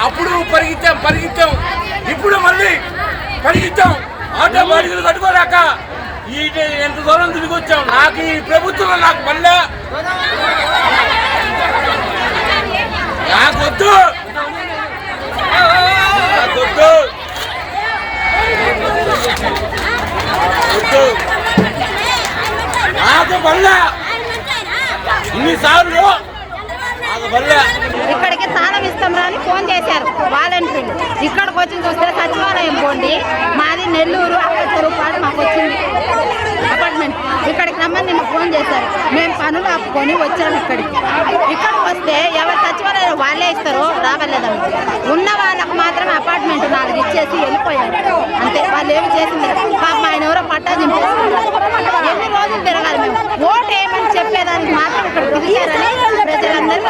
అప్పుడు పరిగెత్తాం ఇప్పుడు మళ్ళీ పరిగెత్తాం. ఆటో బాడీలు కట్టుకోలేక ఎంత దూరం తిరిగి వచ్చాం. నాకు ఈ ప్రభుత్వం నాకు మళ్ళా నాకొద్దు నాకు మళ్ళా ఇన్నిసార్లు ఇక్కడికి స్థానం ఇస్తాం అని ఫోన్ చేశారు వాలంటీర్లు. ఇక్కడికి వచ్చి చూస్తే సచివాలయం పోండి, మాది నెల్లూరు అక్కచెరువుపాడు, మాకు వచ్చింది అపార్ట్మెంట్. ఇక్కడికి రమ్మని నిన్న ఫోన్ చేశారు. మేము పనులు ఆపుకొని వచ్చాము. ఇక్కడికి వస్తే ఎవరు సచివాలయం వాళ్ళే ఇస్తారు, రావలేదమ్మ. ఉన్న వాళ్ళకు మాత్రం అపార్ట్మెంట్ 4 ఇచ్చేసి వెళ్ళిపోయారు అంతే. వాళ్ళు ఏమి చేసింది పాపం ఆయన ఎవరో పట్టా దింపేస్తున్నారు. ఎన్ని రోజులు తిరగాలి మేము? ఓటు ఏమని చెప్పేదానికి మాత్రం ఇక్కడ తిరిగారని ప్రజలందరికీ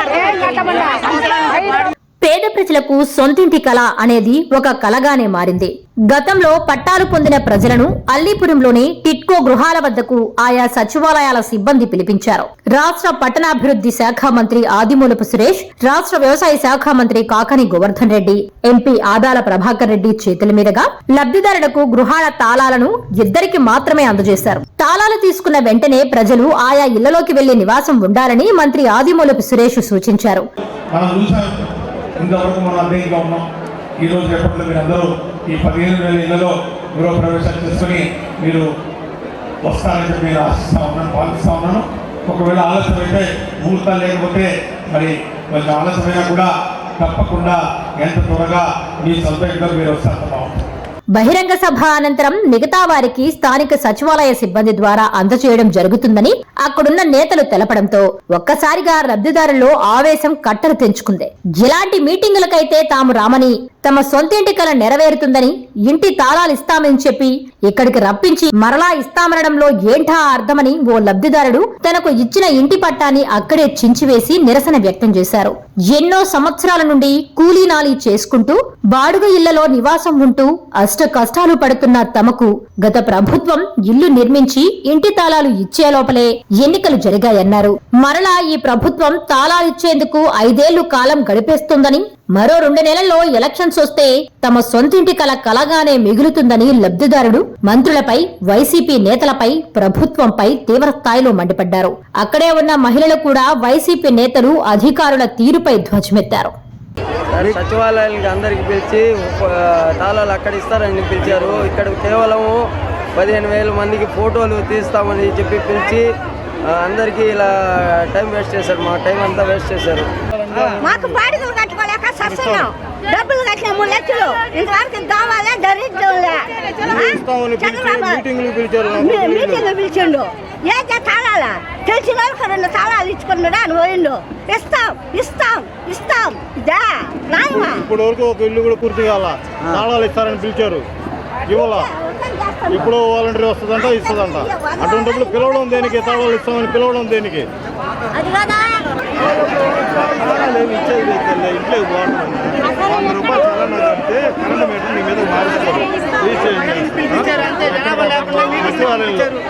అర్థం. పేద ప్రజలకు సొంతింటి కళ అనేది ఒక కలగానే మారింది. గతంలో పట్టాలు పొందిన ప్రజలను అల్లీపురంలోని టిట్కో గృహాల వద్దకు ఆయా సచివాలయాల సిబ్బంది పిలిపించారు. రాష్ట్ర పట్టణాభివృద్ధి శాఖ మంత్రి ఆదిమూలపు సురేష్, రాష్ట్ర వ్యవసాయ శాఖ మంత్రి కాకాని గోవర్ధన్ రెడ్డి, ఎంపీ ఆదాల ప్రభాకర్ రెడ్డి చేతుల మీదుగా లబ్ధిదారులకు గృహాల తాళాలను ఇద్దరికి మాత్రమే అందజేశారు. తాళాలు తీసుకున్న వెంటనే ప్రజలు ఆయా ఇళ్లలోకి వెళ్లి నివాసం ఉండాలని మంత్రి ఆదిమూలపు సురేష్ సూచించారు. ఇంతవరకు మనం అర్థంగా ఉన్నాం. ఈరోజు రేపట్లో మీరు అందరూ ఈ 15,000 ఇళ్లలో గృహప్రవేశాలు చేసుకుని మీరు వస్తారని చెప్పి నేను పాటిస్తూ ఉన్నాను. ఒకవేళ ఆలస్యం అయితే, ముహూర్తాలు లేకపోతే మరి కొంచెం ఆలస్యమైనా కూడా తప్పకుండా ఎంత త్వరగా మీ సొంత ఇంట్లో మీరు వస్తారు. బహిరంగ సభ అనంతరం మిగతా వారికి స్థానిక సచివాలయ సిబ్బంది ద్వారా అందజేయడం జరుగుతుందని అక్కడున్న నేతలు తెలపడంతో ఒక్కసారిగా లబ్ధిదారుల్లో ఆవేశం కట్టలు తెంచుకుంది. ఎలాంటి మీటింగులకైతే తాము రామని, తమ సొంతింటి కల నెరవేరుతుందని, ఇంటి తాళాలు ఇస్తామని చెప్పి ఇక్కడికి రప్పించి మరలా ఇస్తామనడంలో ఏంటా అర్థమని ఓ లబ్ధిదారుడు తనకు ఇచ్చిన ఇంటి పట్టాన్ని అక్కడే చించివేసి నిరసన వ్యక్తం చేశారు. ఎన్నో సంవత్సరాల నుండి కూలీనాలి చేసుకుంటూ బాడుగ ఇళ్లలో నివాసం ఉంటూ అష్ట కష్టాలు పడుతున్న తమకు గత ప్రభుత్వం ఇల్లు నిర్మించి ఇంటి తాళాలు ఇచ్చే లోపలే ఎన్నికలు జరిగాయన్నారు. మరలా ఈ ప్రభుత్వం తాళాలిచ్చేందుకు 5 ఏళ్లు కాలం గడిపేస్తుందని, మరో 2 నెలల్లో ఎలక్షన్స్ వస్తే తమ సొంతింటి కల కలగానే మిగులుతుందని లబ్ధిదారుడు మంత్రులపై, వైసీపీ నేతలపై, ప్రభుత్వంపై తీవ్ర స్థాయిలో మండిపడ్డారు. అక్కడే ఉన్న మహిళలు కూడా వైసీపీ నేతలు, అధికారుల తీరుపై ధ్వజమెత్తారు. సచివాలయానికి అందరికి పిలిచి తాళాలు అక్కడ ఇస్తారని పిలిచారు. ఇక్కడ కేవలం 15,000 మందికి ఫోటోలు తీస్తామని చెప్పి పిలిచి అందరికీ ఇలా టైం వేస్ట్ చేశారు. మా టైం అంతా వేస్ట్ చేశారు. మాకు బాడిగలు కట్టుకోలేక సస్తున్నాం. డబ్బులు కట్టిన 3 లక్షలు ఇంతవరకు కావాలే దరిద్రంలే. మీటింగ్లు పిలిచిండు. ఏకే తాళాలా తెలిసిన వాళ్ళకి 2 తాళాలు ఇచ్చుకున్నాడు అని పోయిండు. ఇస్తాం ఇప్పుడు వరకు ఒక ఇల్లు కూడా పూర్తి కాల, తాళాలు ఇస్తారని పిలిచారు, ఇవాళ ఇప్పుడు వాలంటీర్ వస్తుందంట, ఇస్తుందంట. అటువంటిప్పుడు పిలవడం దేనికి? తాళాలు ఇస్తామని పిలవడం దేనికి? ఇచ్చేది ఇంట్లోకి బాగుంటుంది. 100 రూపాయలు చలన కడితే కరెంట్ మీటర్ మీ మీద మారుస్తారు.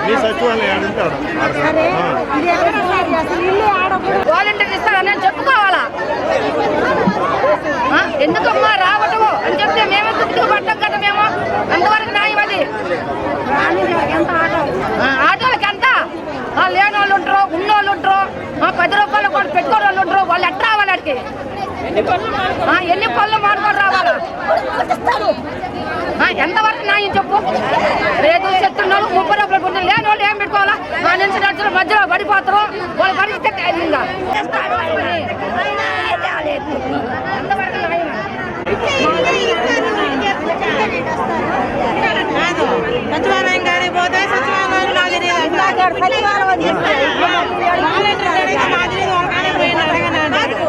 మీ సచివాలయం అంటాడు వాలంటీర్ ఇస్తారని చెప్పుకోవాలా? ఎందుకమ్మా రావటం అని చెప్తే మేమే గుర్తుకు పడ్డాం కదా. మేము అంతవరకు న్యాయం అది. ఆటోలకి ఎంత లేని వాళ్ళు ఉంటారు, ఉన్నోళ్ళు ఉంటారు, 10 రూపాయలు వాళ్ళు పెట్టుకోని వాళ్ళు ఉంటారు. వాళ్ళు ఎట్లా రావాలి? అడిగి ఎన్ని పనులు మాడుకొని రావాలా? ఎంతవరకు న్యాయం చెప్పు? రేపు చెప్తున్నాడు 30 రూపాయలు కొట్టిన లేని వాళ్ళు ఏం పెట్టుకోవాలా? మా నుంచి నడుచులు మధ్యలో పడిపోతారు. వాళ్ళు పరిస్థితి ఎంతవరకు న్యాయం? సచివాలయం కానీ పోతే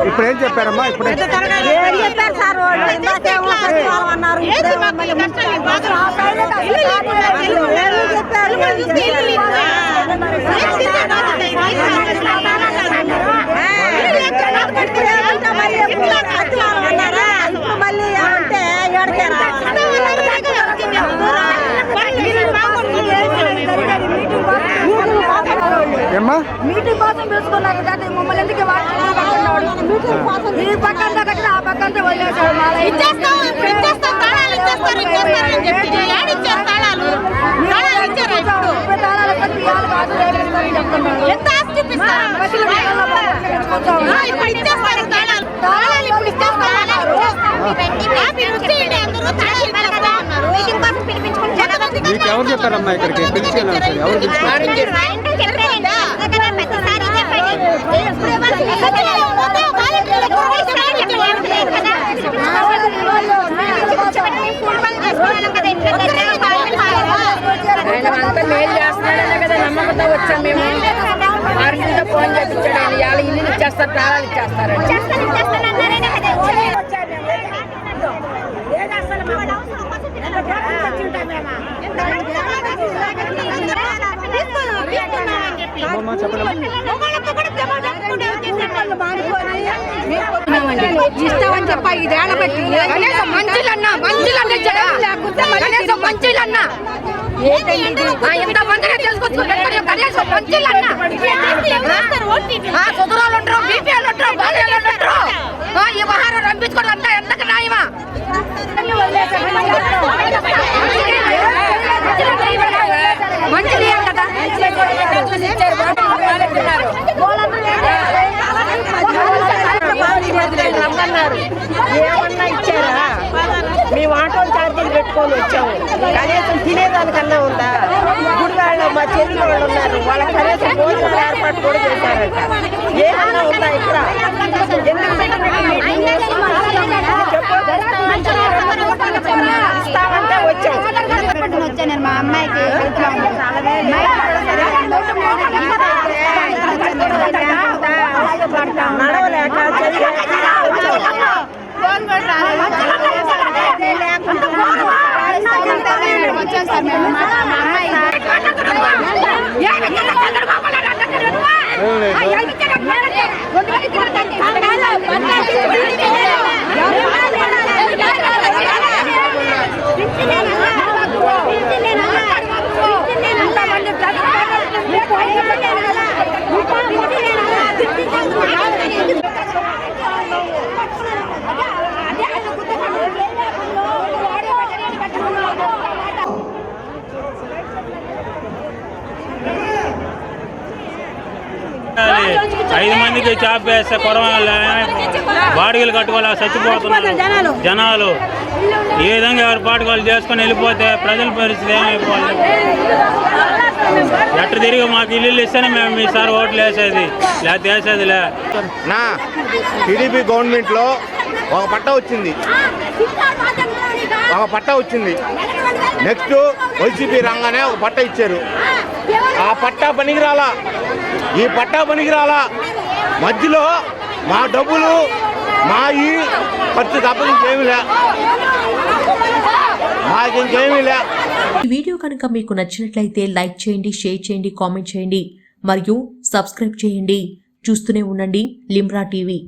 ఇప్పుడు ఏం చెప్పారమ్మా? ఇప్పుడు చెప్పారు సార్ అన్నారు. మళ్ళీ అంటే మీటింగ్ కోసం పిలుచుకున్నారు. మమ్మల్ని ఎందుకు ఈ పక్కన కట్టిన ఆ పక్కన ఇచ్చేస్తాం ఇప్పుడు ఇచ్చేస్తాం తాళాలు ఇచ్చేస్తారు అని చెప్పి ఏడిచ్చారు తాళాలు ఇచ్చారా ఇప్పుడు ఎంత ఆస్తి ఇప్పిస్తారా ఇప్పుడు ఇచ్చేస్తారు తాళాలు ఇప్పుడు ఇచ్చేస్తారు మీకు ఎవరు చెప్పారమ్మా ఇక్కడికి పిలిచాను ఎవరు అంతా మేలు చేస్తున్నాడనే కదా నమ్మకంతో వచ్చాం మేము. వారింటితో ఫోన్ చేయించాడు ఆయన ఇవాళ ఇల్లు ఇచ్చేస్తారు తాళాలు ఇచ్చేస్తారు. ఇస్తామని చెప్ప 5 ఏళ్ల బట్టి మంచిలన్నా ఎంత మందిగా తెలుసుకొచ్చుకుంటారు సుధురాలు ఉంటారు బీపీఎల్ ఉంటారు బాలయాలు ఉంటారు ఈ మహారాజు రంపించుకోవడం అంతా ఎంతకు న్యాయమా మంచిది కదా రమ్మన్నారు ఏమన్నా ఇచ్చారా? మేము ఆటో ఛార్జీలు పెట్టుకొని వచ్చాము. కనీసం తినేదానికన్నా ఉందా? గుడివాళ్ళు మా చెల్లి వాళ్ళు ఉన్నారు, వాళ్ళకి కనీసం భోజనం ఏర్పాటు కూడా చేశారంట. ఏమన్నా ఉందా ఇక్కడ? ఎందుకు ఇస్తామంటే వచ్చాము. వచ్చాను మా అమ్మాయికి నడవలేక ఐదు మందికి జాబ్ వేస్తే కొరవాళ్ళ బాడీలు కట్టుకోవాలి చచ్చిపోతున్నారు జనాలు. ఈ విధంగా ఎవరి పాటు వాళ్ళు చేసుకొని వెళ్ళిపోతే ప్రజల పరిస్థితి ఏమైపోవాలి? ఎట్టు తిరిగి మాకు ఇల్లు ఇస్తేనే మేము ఈసారి ఓట్లు వేసేది, లేకపోతే వేసేదిలే. నా టీడీపీ గవర్నమెంట్లో ఒక పట్టా వచ్చింది, నెక్స్ట్ వైసీపీ రంగానే ఒక పట్టా ఇచ్చారు. ఆ పట్టా పనికిరాలా, ఈ పట్టా పనికిరాలా. మధ్యలో మా డబ్బులు మా ఈ ఖర్చు తప్ప మాకింకేమీ లే. ఈ వీడియో కనుక మీకు నచ్చినట్లయితే లైక్ చేయండి, షేర్ చేయండి, కామెంట్ చేయండి మరియు సబ్స్క్రైబ్ చేయండి. చూస్తూనే ఉండండి లిమ్రా టీవీ.